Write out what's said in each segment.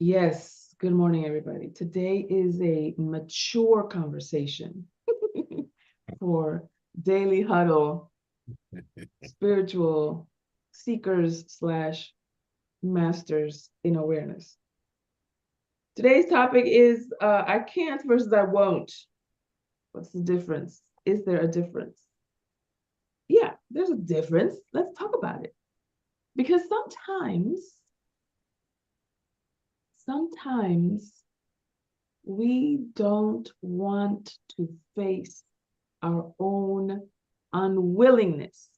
Yes, good morning, everybody. Today is a mature conversation for daily huddle, spiritual seekers slash masters in awareness. Today's topic is I can't versus I won't. What's the difference? Is there a difference? Yeah, there's a difference. Let's talk about it. Because sometimes we don't want to face our own unwillingness.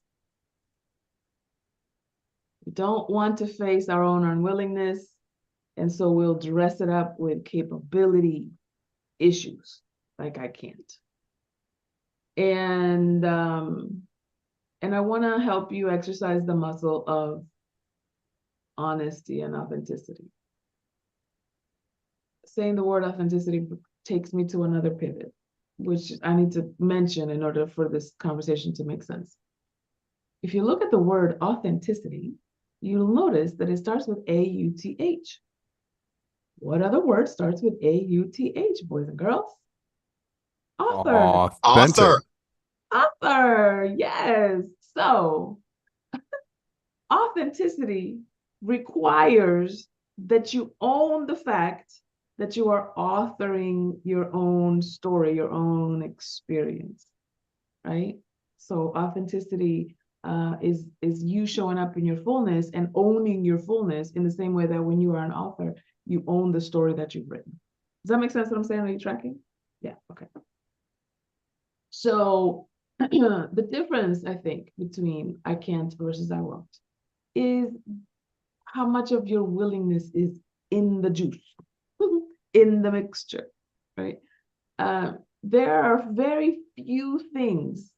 We don't want to face our own unwillingness, and so we'll dress it up with capability issues, like I can't. And I want to help you exercise the muscle of honesty and authenticity. Saying the word authenticity takes me to another pivot, which I need to mention in order for this conversation to make sense. If you look at the word authenticity, you'll notice that it starts with A-U-T-H. What other word starts with A-U-T-H, boys and girls? Author. Authentic. Author, yes. So authenticity requires that you own the fact that you are authoring your own story, your own experience, right? So authenticity is you showing up in your fullness and owning your fullness in the same way that when you are an author, you own the story that you've written. Does that make sense what I'm saying? Are you tracking? Yeah, okay. So the difference, I think, between I can't versus I won't is how much of your willingness is in the juice, in the mixture, right? There are very few things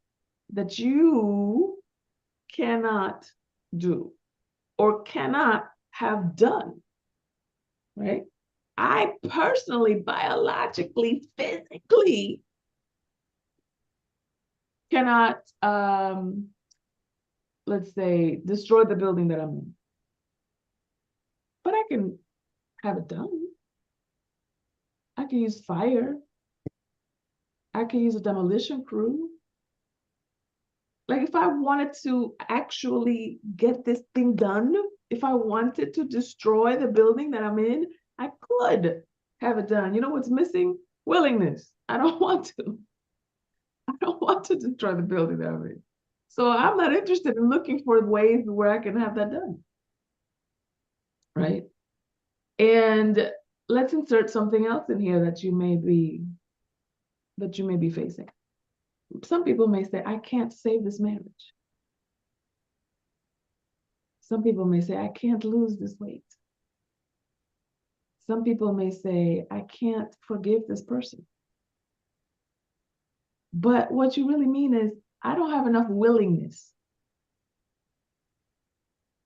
that you cannot do or cannot have done, right? I personally, biologically, physically cannot, let's say, destroy the building that I'm in. But I can have it done. I can use fire. I can use a demolition crew. Like if I wanted to actually get this thing done, if I wanted to destroy the building that I'm in, I could have it done. You know what's missing? Willingness. I don't want to. I don't want to destroy the building that I'm in. So I'm not interested in looking for ways where I can have that done. Right. And let's insert something else in here that you may be facing. Some people may say, I can't save this marriage. Some people may say, I can't lose this weight. Some people may say, I can't forgive this person. But what you really mean is, I don't have enough willingness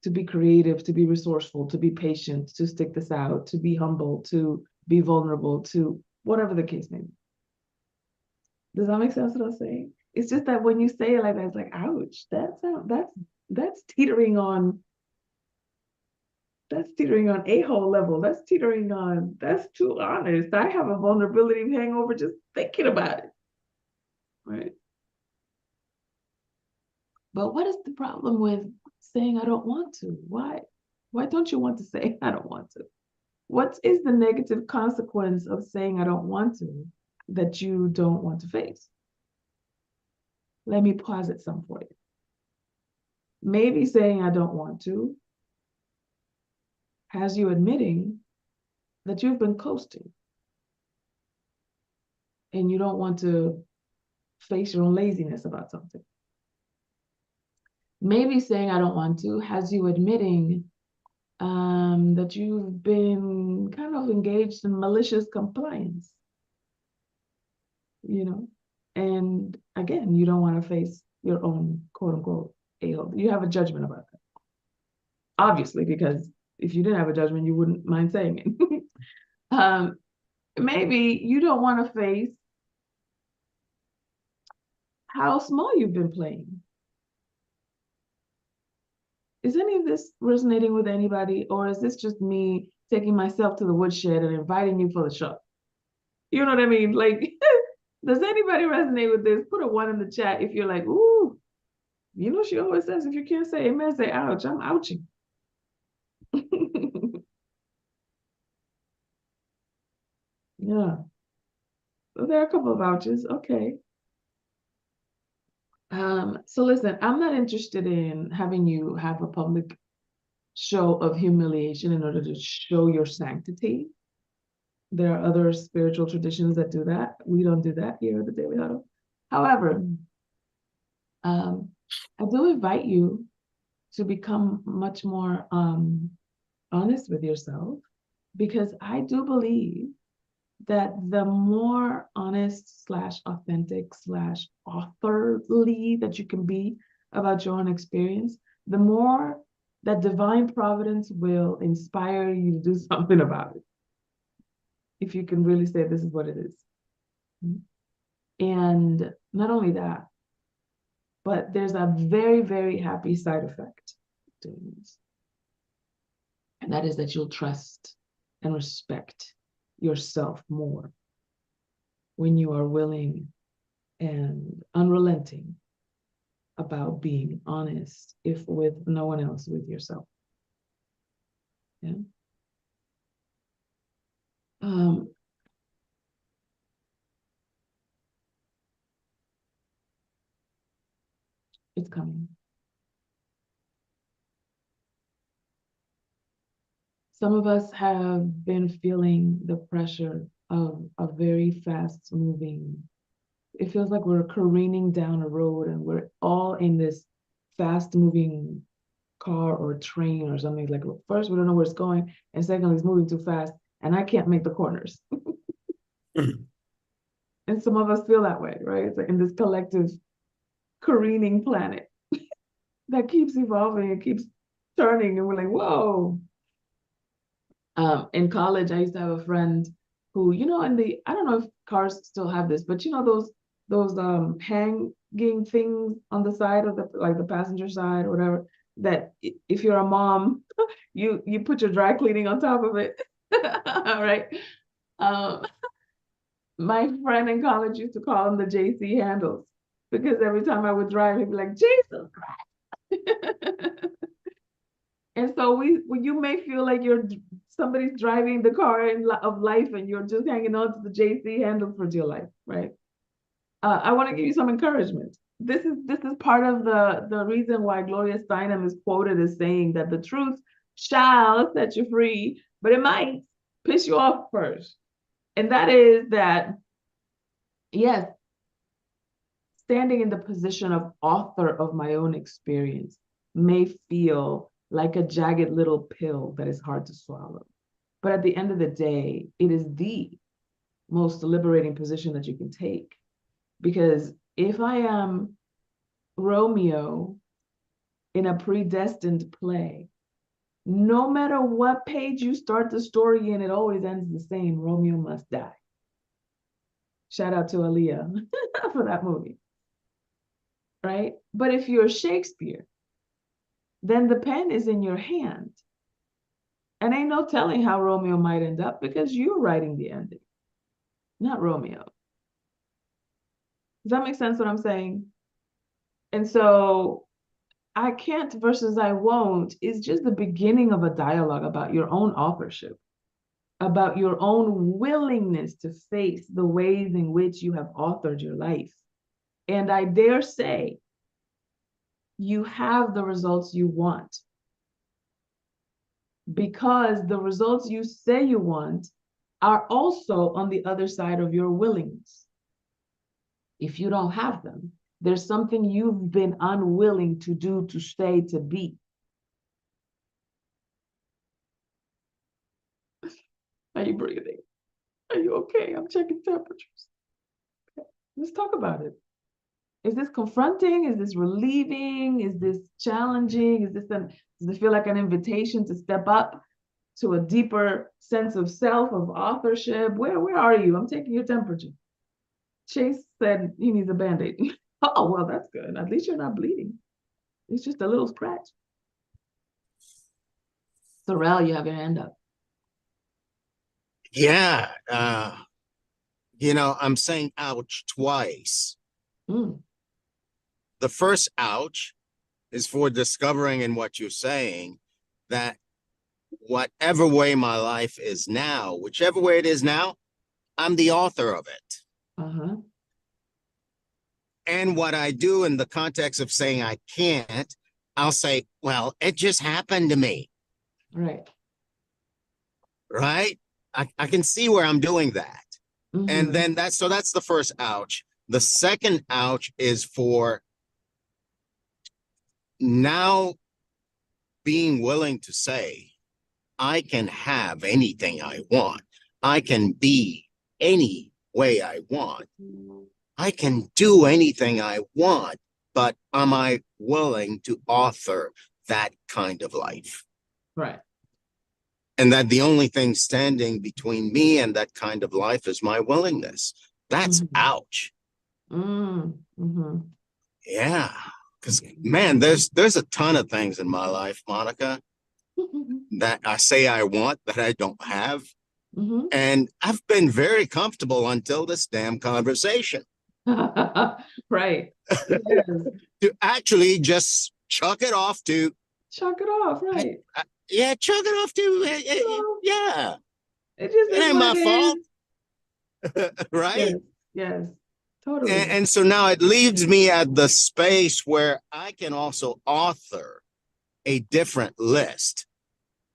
to be creative, to be resourceful, to be patient, to stick this out, to be humble, to be vulnerable, to whatever the case may be. Does that make sense what I'm saying? It's just that when you say it like that, it's like, ouch, that's teetering on a-hole level. That's teetering on, that's too honest. I have a vulnerability hangover just thinking about it. Right. But what is the problem with saying I don't want to? Why don't you want to say I don't want to? What is the negative consequence of saying I don't want to that you don't want to face? Let me posit some for you. Maybe saying I don't want to has you admitting that you've been coasting and you don't want to face your own laziness about something. Maybe saying I don't want to has you admitting that you've been kind of engaged in malicious compliance, and again, you don't want to face your own quote unquote a-hole. You have a judgment about that, obviously, because if you didn't have a judgment, you wouldn't mind saying it. Maybe you don't want to face how small you've been playing. Is any of this resonating with anybody, or is this just me taking myself to the woodshed and inviting you for the show. You know what I mean? Like, does anybody resonate with this? Put a 1 in the chat if you're like, ooh, you know, she always says, if you can't say amen, say ouch. I'm ouching. Yeah. So there are a couple of ouches. Okay. So listen, I'm not interested in having you have a public show of humiliation in order to show your sanctity. There are other spiritual traditions that do that. We don't do that here at the Daily Huddle. However, I do invite you to become much more honest with yourself, because I do believe that the more honest / authentic / authorly that you can be about your own experience, the more that divine providence will inspire you to do something about it. If you can really say, this is what it is. And not only that, but there's a very, very happy side effect to this. And that is that you'll trust and respect yourself more when you are willing and unrelenting about being honest, if with no one else, with yourself. Yeah. It's coming. Some of us have been feeling the pressure of a very fast moving. It feels like we're careening down a road and we're all in this fast moving car or train or something. Like, first, we don't know where it's going, and secondly, it's moving too fast and I can't make the corners. And some of us feel that way, right? It's like in this collective careening planet that keeps evolving and keeps turning, and we're like, whoa. In college, I used to have a friend who, you know, I don't know if cars still have this, but you know, those hanging things on the side of the passenger side or whatever, that if you're a mom, you put your dry cleaning on top of it. All right. My friend in college used to call them the JC handles, because every time I would drive, he'd be like, Jesus Christ. And so you may feel like somebody's driving the car of life and you're just hanging on to the JC handles for dear life, right? I want to give you some encouragement. This is part of the reason why Gloria Steinem is quoted as saying that the truth shall set you free, but it might piss you off first. And that is that, yes, standing in the position of author of my own experience may feel like a jagged little pill that is hard to swallow. But at the end of the day, it is the most liberating position that you can take. Because if I am Romeo in a predestined play, no matter what page you start the story in, it always ends the same: Romeo must die. Shout out to Aaliyah for that movie, right? But if you're Shakespeare, then the pen is in your hand. And ain't no telling how Romeo might end up, because you're writing the ending, not Romeo. Does that make sense what I'm saying? And so I can't versus I won't is just the beginning of a dialogue about your own authorship, about your own willingness to face the ways in which you have authored your life. And I dare say, you have the results you want, because the results you say you want are also on the other side of your willingness. If you don't have them, there's something you've been unwilling to do, to stay, to be. Are you breathing? Are you okay? I'm checking temperatures. Okay. Let's talk about it. Is this confronting? Is this relieving? Is this challenging? Does it feel like an invitation to step up to a deeper sense of self, of authorship? Where are you? I'm taking your temperature. Chase said he needs a Band-Aid. Oh, well, that's good. At least you're not bleeding. It's just a little scratch. Sorrel, you have your hand up. Yeah. I'm saying ouch twice. Mm, The first ouch is for discovering in what you're saying that whatever way my life is now, whichever way it is now, I'm the author of it. uh-huh. And what I do in the context of saying I can't, I'll say, well, it just happened to me, Right. right? I can see where I'm doing that. And Mm-hmm. then that's the first ouch. The second ouch is for now being willing to say, I can have anything I want. I can be any way I want. I can do anything I want, but am I willing to author that kind of life? Right. And that the only thing standing between me and that kind of life is my willingness. That's Mm-hmm. ouch. Mm-hmm. Yeah. Because man, there's a ton of things in my life, Monica, that I say I want that I don't have. Mm-hmm. And I've been very comfortable until this damn conversation Right. Yes. to actually just chuck it off to, Chalk it off, I, right. yeah, chuck it off to, Well, yeah, it just it is ain't what my it is. fault, Yes, right? yes, And, totally. and so now it leaves me at the space where I can also author a different list.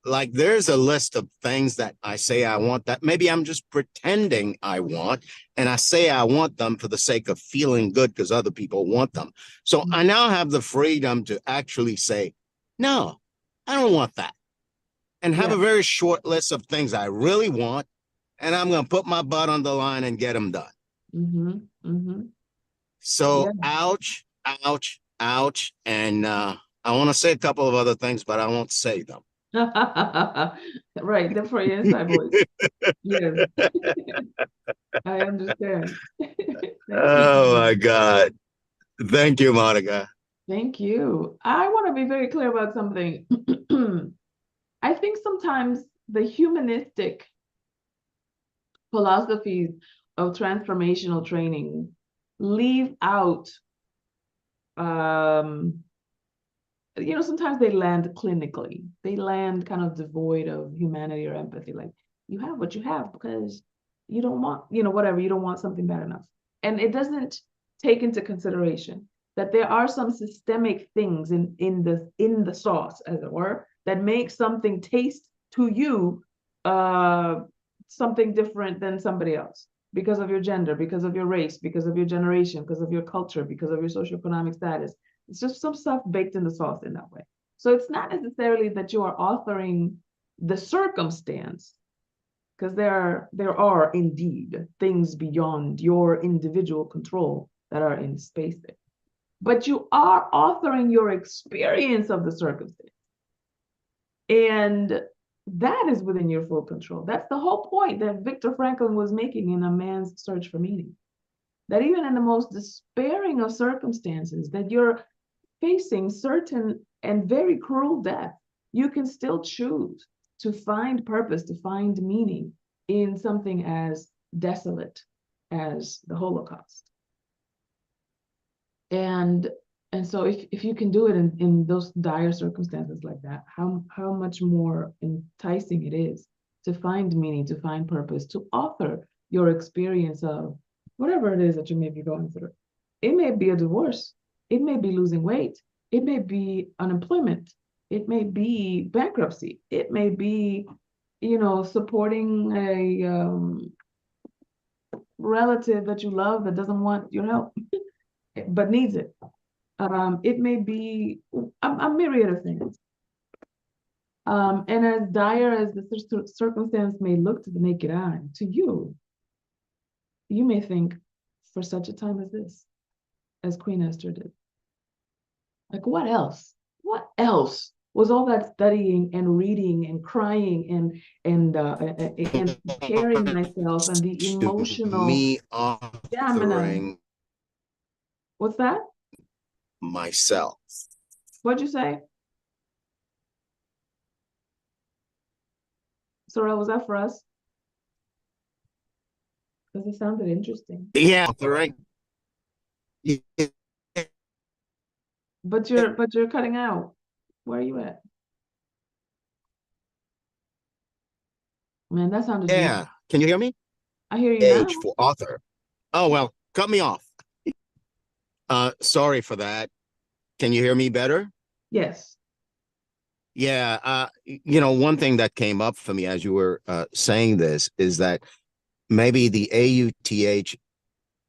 Like there's a list of things that I say I want that maybe I'm just pretending I want, and I say I want them for the sake of feeling good because other people want them. So I now have the freedom to actually say, no, I don't want that, and have Yeah. a very short list of things I really want, and I'm going to put my butt on the line and get them done. Mm-hmm. Mm-hmm. Yeah. So ouch, ouch, ouch. And I want to say a couple of other things, but I won't say them. Right, the for your inside voice. Yes, I understand. Thank you. Oh my God. Thank you, Monica. Thank you. I want to be very clear about something. I think sometimes the humanistic philosophies of transformational training leave out, um, sometimes they land clinically. They land kind of devoid of humanity or empathy. Like, you have what you have because you don't want, whatever, you don't want something bad enough. And it doesn't take into consideration that there are some systemic things in the sauce, as it were, that make something taste to you uh something different than somebody else because of your gender, because of your race, because of your generation, because of your culture, because of your socioeconomic status. It's just some stuff baked in the sauce in that way. So it's not necessarily that you are authoring the circumstance, because there are indeed things beyond your individual control that are in space there. But you are authoring your experience of the circumstance. And that is within your full control. That's the whole point that Viktor Frankl was making in A Man's Search for Meaning. That even in the most despairing of circumstances, that you're facing certain and very cruel death, you can still choose to find purpose, to find meaning in something as desolate as the Holocaust. And and so if you can do it in those dire circumstances like that, how much more enticing it is to find meaning, to find purpose, to author your experience of whatever it is that you may be going through. It may be a divorce, it may be losing weight, it may be unemployment, it may be bankruptcy, it may be, supporting a relative that you love that doesn't want your help but needs it. It may be a myriad of things. And as dire as the circumstance may look to the naked eye, to you, you may think, for such a time as this, as Queen Esther did. Like, what else? What else was all that studying and reading and crying and preparing myself and the To emotional me stamina? authoring What's that? myself. What'd you say? Sorrel, was that for us? Because it sounded interesting. Yeah, authoring. But you're cutting out. Where are you at? Man, that sounded Yeah. beautiful. Can you hear me? I hear you now. Age for author. Oh, well, cut me off. Sorry for that. Can you hear me better? Yes. Yeah, one thing that came up for me as you were saying this is that maybe the AUTH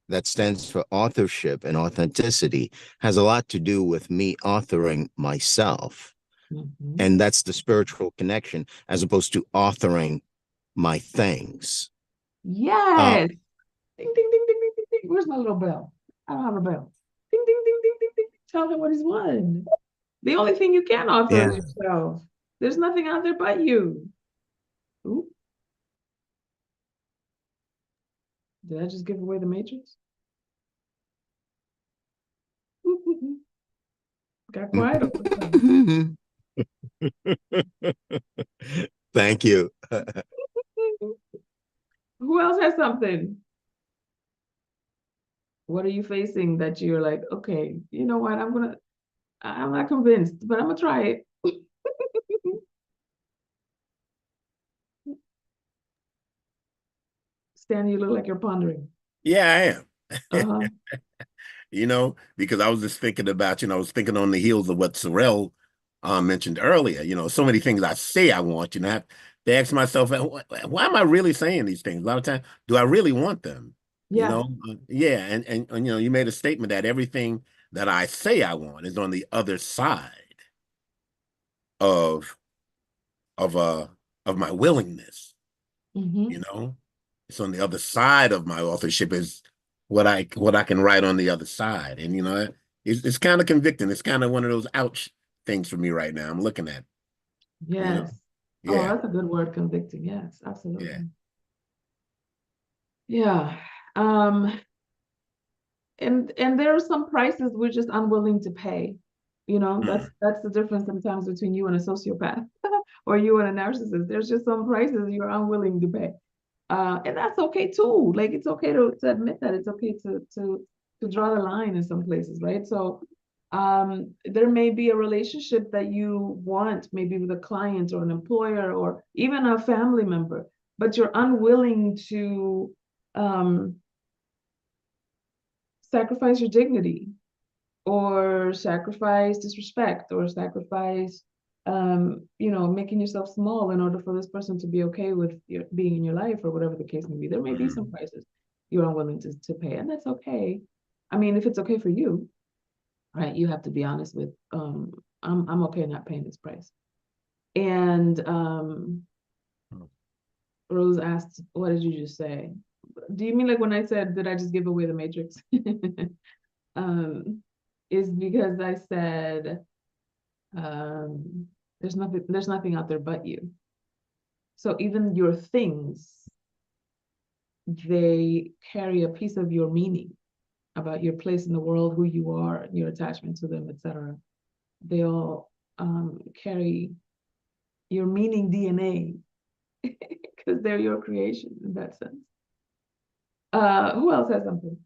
that stands for authorship and authenticity has a lot to do with me authoring myself. Mhm. And that's the spiritual connection as opposed to authoring my things. Uh, Yes. Ding, ding, ding, ding, ding, ding, ding. Where's my little bell? I don't have a bell. Ding, ding, ding, ding, ding, ding. Tell him what he's won. The only thing you can author is yeah, yourself. There's nothing out there but you. Ooh, did I just give away the matrix? Got quiet all of a sudden. thank you. Who else has something? What are you facing that you're like, okay, you know what? I'm not convinced, but I'm gonna try it. Stanley, you look like you're pondering. Yeah, I am. Uh-huh. Because I was just thinking about, I was thinking on the heels of what Sorrel mentioned earlier. So many things I say I want, I have to ask myself, why am I really saying these things? A lot of times, do I really want them? Yeah. Yeah, and you made a statement that everything that I say I want is on the other side of of uh of my willingness. Mm-hmm. you know it's on the other side of my authorship is what I can write on the other side. And it's kind of convicting. It's kind of one of those ouch things for me right now. I'm looking at, you know Yes. Oh, yeah, that's a good word, convicting. Yes, yeah. absolutely. Yeah. Um, and there are some prices we're just unwilling to pay. Hmm. That's the difference sometimes between you and a sociopath or you and a narcissist. There's just some prices you're unwilling to pay. And that's okay too. Like it's okay to admit that. It's okay to draw the line in some places, right? So there may be a relationship that you want, maybe with a client or an employer or even a family member, but you're unwilling to um, sacrifice your dignity or sacrifice disrespect or sacrifice making yourself small in order for this person to be okay with being in your life or whatever the case may be. There may be some Hmm. prices you're unwilling to pay, and that's okay. I mean, if it's okay for you, right, you have to be honest with I'm okay not paying this price. And Rose asked, what did you just say? Do you mean like when I said, did I just give away the matrix? um is because I said um there's nothing out there but you. So even your things, they carry a piece of your meaning about your place in the world, who you are, your attachment to them, etc. They all carry your meaning DNA because they're your creation in that sense. Who else has something?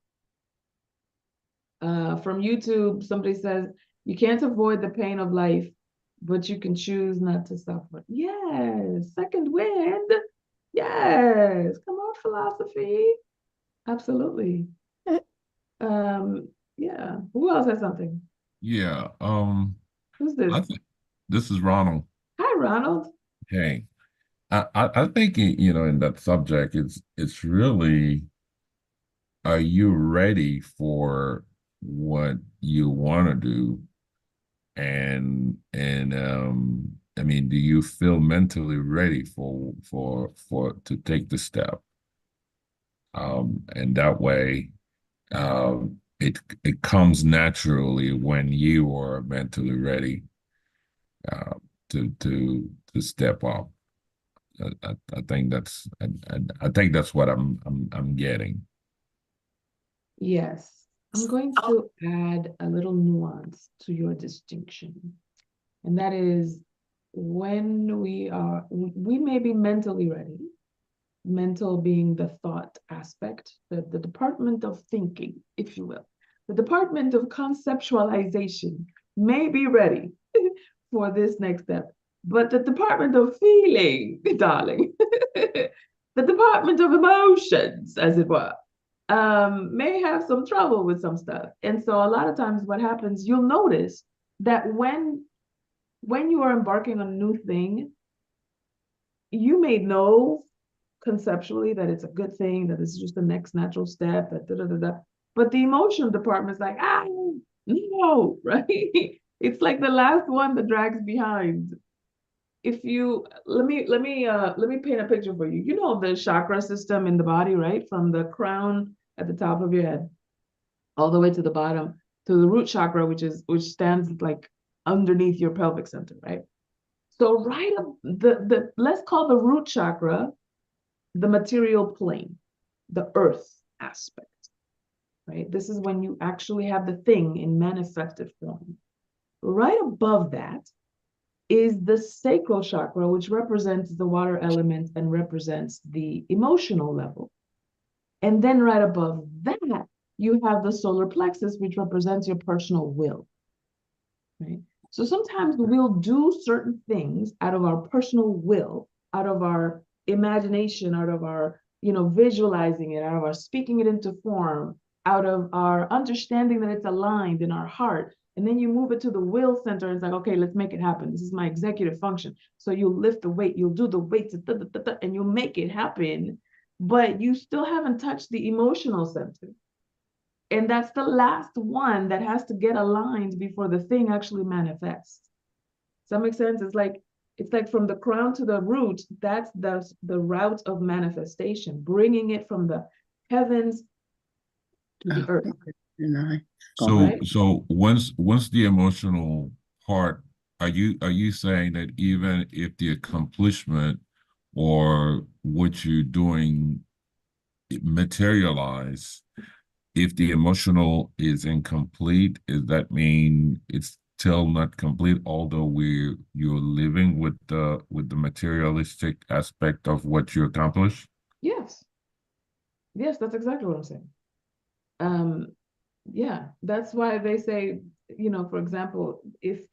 From YouTube, somebody says, you can't avoid the pain of life, but you can choose not to suffer. Yes, second wind. Yes, come on, philosophy. Absolutely. Yeah. Who else has something? Yeah. Who's this? I think this is Ronald. Hi, Ronald. Hey, I think in that subject, it's really, are you ready for what you want to do? And I mean, do you feel mentally ready for to take the step? And that way, it comes naturally when you are mentally ready uh, to step up. I think I think that's what I'm getting. Yes. I'm going to add a little nuance to your distinction. And that is when we may be mentally ready, mental being the thought aspect, the department of thinking, if you will. The department of conceptualization may be ready for this next step, but the department of feeling, darling, the department of emotions, as it were, may have some trouble with some stuff. And so a lot of times what happens, you'll notice that when you are embarking on a new thing, you may know conceptually that it's a good thing, that this is just the next natural step, that da, da, da, da. But the emotional department is like, no, right? It's like the last one that drags behind. If you let me paint a picture for you. You know the chakra system in the body, right? From the crown at the top of your head all the way to the bottom to the root chakra, which stands like underneath your pelvic center, right? So right up the let's call the root chakra the material plane, the earth aspect, right? This is when you actually have the thing in manifested form. Right above that is the sacral chakra, which represents the water element and represents the emotional level. And then right above that, you have the solar plexus, which represents your personal will, right? So sometimes we'll do certain things out of our personal will, out of our imagination, out of our, visualizing it, out of our speaking it into form, out of our understanding that it's aligned in our heart. And then you move it to the will center. And it's like, okay, let's make it happen. This is my executive function. So you'll lift the weight, you'll do the weights, and you'll make it happen. But you still haven't touched the emotional center. And that's the last one that has to get aligned before the thing actually manifests. Does that make sense? It's like from the crown to the root, that's the route of manifestation, bringing it from the heavens to the earth. So Right? so once the emotional part, are you saying that even if the accomplishment or what you're doing materialize, if the emotional is incomplete, does that mean it's still not complete, although you're living with the materialistic aspect of what you accomplish? Yes. Yes, that's exactly what I'm saying. Yeah, that's why they say, for example, if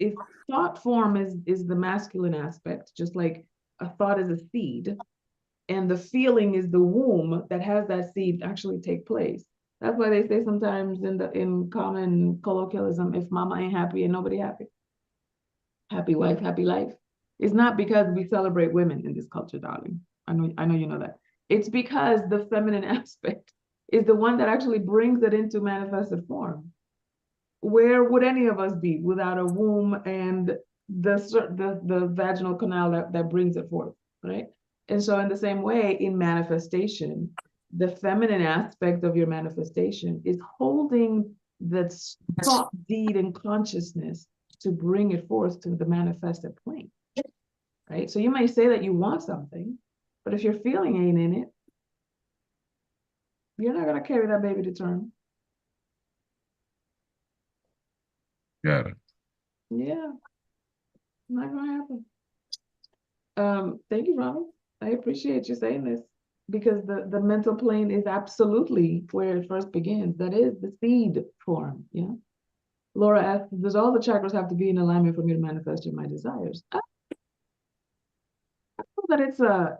thought form is the masculine aspect, just like a thought is a seed, and the feeling is the womb that has that seed actually take place. That's why they say sometimes in common colloquialism, if mama ain't happy, ain't nobody happy. Happy wife, happy life. It's not because we celebrate women in this culture, darling. I know you know that. It's because the feminine aspect is the one that actually brings it into manifested form. Where would any of us be without a womb and the vaginal canal that brings it forth, right? And so in the same way, in manifestation, the feminine aspect of your manifestation is holding the thought, deed, and consciousness to bring it forth to the manifested plane, right? So you may say that you want something, but if your feeling ain't in it, you're not going to carry that baby to term. Got it. Yeah, not going to happen. Thank you, Robin. I appreciate you saying this because the mental plane is absolutely where it first begins. That is the seed form. Yeah. Laura asks, does all the chakras have to be in alignment for me to manifest my desires? I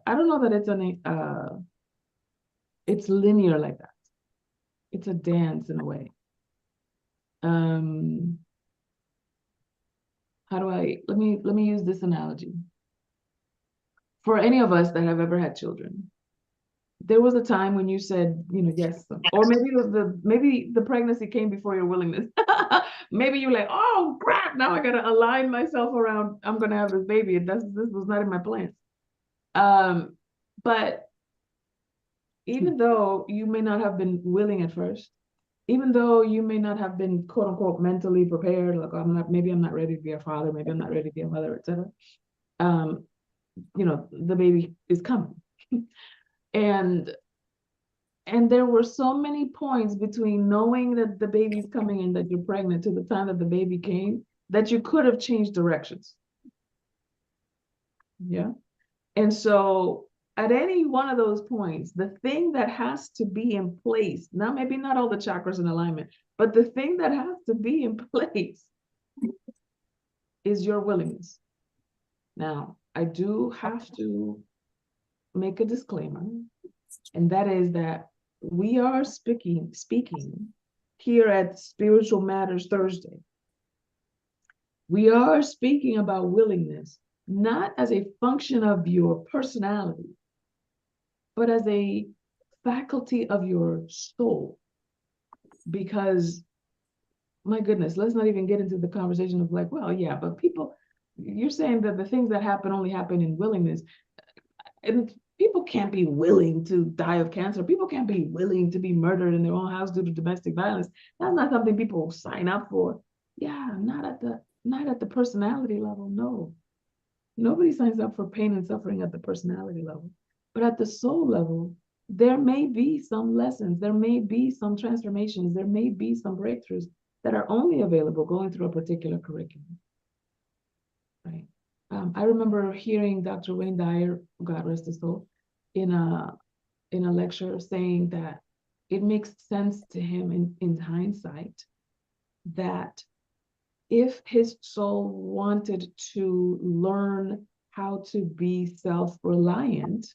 don't know that it's linear like that. It's a dance in a way. Let me use this analogy. For any of us that have ever had children, there was a time when you said, yes, or maybe the pregnancy came before your willingness. Maybe you're like, oh crap, now I gotta align myself around, I'm gonna have this baby. This was not in my plans. But even though you may not have been willing at first, even though you may not have been quote unquote mentally prepared, like maybe I'm not ready to be a father, maybe I'm not ready to be a mother, etc. The baby is coming. And there were so many points between knowing that the baby's coming and that you're pregnant to the time that the baby came that you could have changed directions. Yeah. And so at any one of those points, the thing that has to be in place, now maybe not all the chakras in alignment, but the thing that has to be in place is your willingness. Now, I do have to make a disclaimer, and that is that we are speaking here at Spiritual Matters Thursday. We are speaking about willingness, not as a function of your personality, but as a faculty of your soul. Because, my goodness, let's not even get into the conversation of like, well, yeah, but people, you're saying that the things that happen only happen in willingness. And people can't be willing to die of cancer. People can't be willing to be murdered in their own house due to domestic violence. That's not something people sign up for. Yeah, not at the personality level, no. Nobody signs up for pain and suffering at the personality level. But at the soul level, there may be some lessons, there may be some transformations, there may be some breakthroughs that are only available going through a particular curriculum, right? I remember hearing Dr. Wayne Dyer, God rest his soul, in a lecture saying that it makes sense to him in hindsight that if his soul wanted to learn how to be self-reliant,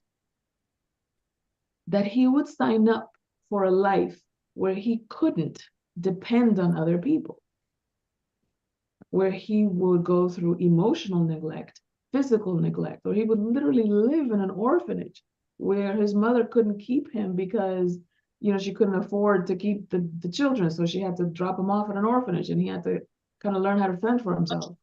that he would sign up for a life where he couldn't depend on other people, where he would go through emotional neglect, physical neglect, or he would literally live in an orphanage where his mother couldn't keep him because, you know, she couldn't afford to keep the children. So she had to drop him off at an orphanage and he had to kind of learn how to fend for himself.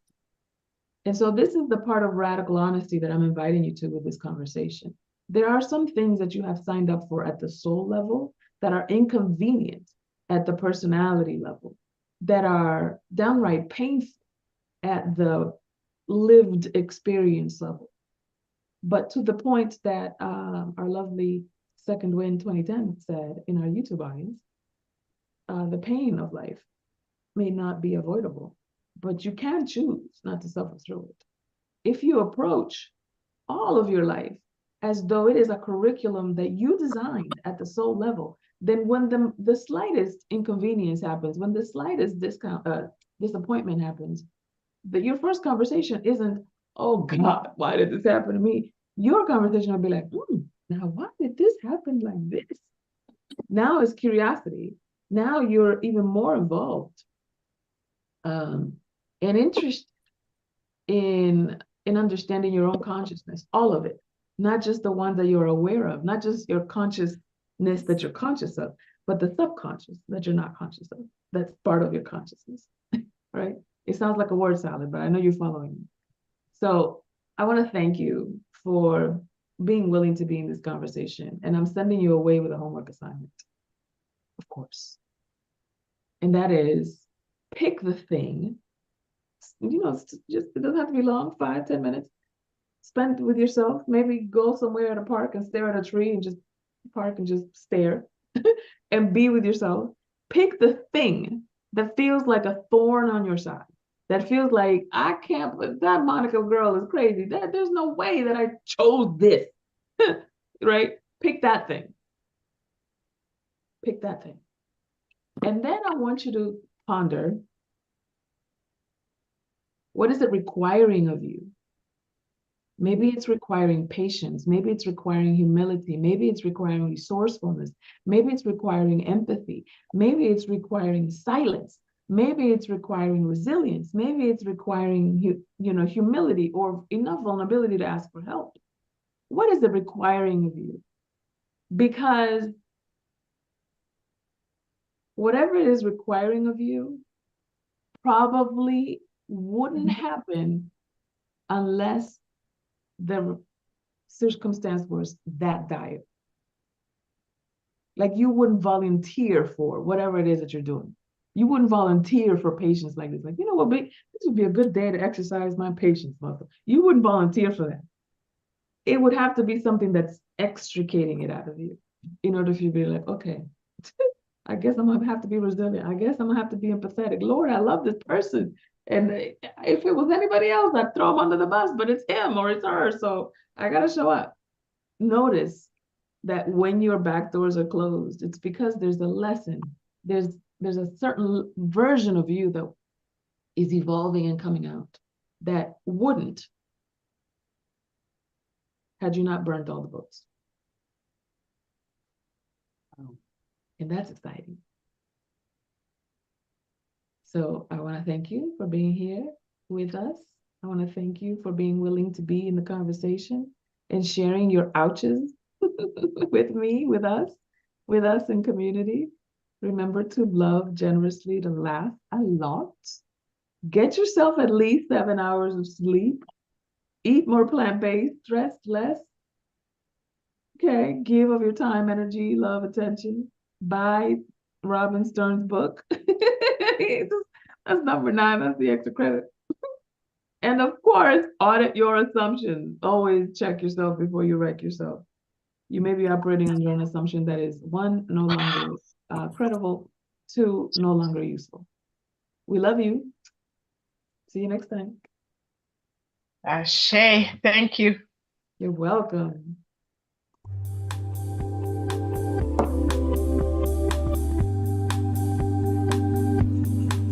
And so this is the part of radical honesty that I'm inviting you to with this conversation. There are some things that you have signed up for at the soul level that are inconvenient at the personality level, that are downright painful at the lived experience level. But to the point that our lovely Second Wind 2010 said in our YouTube audience, the pain of life may not be avoidable, but you can choose not to suffer through it. If you approach all of your life as though it is a curriculum that you designed at the soul level, then when the slightest inconvenience happens, when the slightest disappointment happens, that your first conversation isn't, oh God, why did this happen to me? Your conversation will be like, now why did this happen like this? Now it's curiosity. Now you're even more involved and interested in understanding your own consciousness, all of it, not just the ones that you're aware of, not just your consciousness that you're conscious of, but the subconscious that you're not conscious of. That's part of your consciousness, right? It sounds like a word salad, but I know you're following me. So I want to thank you for being willing to be in this conversation. And I'm sending you away with a homework assignment, of course. And that is, pick the thing, you know, just, it doesn't have to be long, 5-10 minutes. Spend with yourself, maybe go somewhere at a park and stare at a tree and just park and just stare and be with yourself. Pick the thing that feels like a thorn on your side, that feels like, I can't, that Monikah girl is crazy. There's no way that I chose this, right? Pick that thing. Pick that thing. And then I want you to ponder, what is it requiring of you? Maybe it's requiring patience. Maybe it's requiring humility. Maybe it's requiring resourcefulness. Maybe it's requiring empathy. Maybe it's requiring silence. Maybe it's requiring resilience. Maybe it's requiring, humility or enough vulnerability to ask for help. What is it requiring of you? Because whatever it is requiring of you probably wouldn't happen unless the circumstance was that dire. Like, you wouldn't volunteer for whatever it is that you're doing. You wouldn't volunteer for patience like this. Like, you know what, this would be a good day to exercise my patience muscle. You wouldn't volunteer for that. It would have to be something that's extricating it out of you in order for you to be like, okay, I guess I'm gonna have to be resilient. I guess I'm gonna have to be empathetic. Lord, I love this person. And if it was anybody else, I'd throw them under the bus, but it's him or it's her. So I gotta show up. notice that when your back doors are closed, it's because there's a lesson. There's a certain version of you that is evolving and coming out that wouldn't had you not burnt all the books. And that's exciting. So I want to thank you for being here with us. I want to thank you for being willing to be in the conversation and sharing your ouches with me, with us in community. Remember to love generously, to laugh a lot. Get yourself at least 7 hours of sleep. Eat more plant-based, stress less. Okay, give of your time, energy, love, attention. Buy Robin Stern's book. That's number 9. That's the extra credit. And of course, audit your assumptions. Always check yourself before you wreck yourself. You may be operating under an assumption that is 1, no longer credible, 2, no longer useful. We love you. See you next time. Ashe, thank you. You're welcome.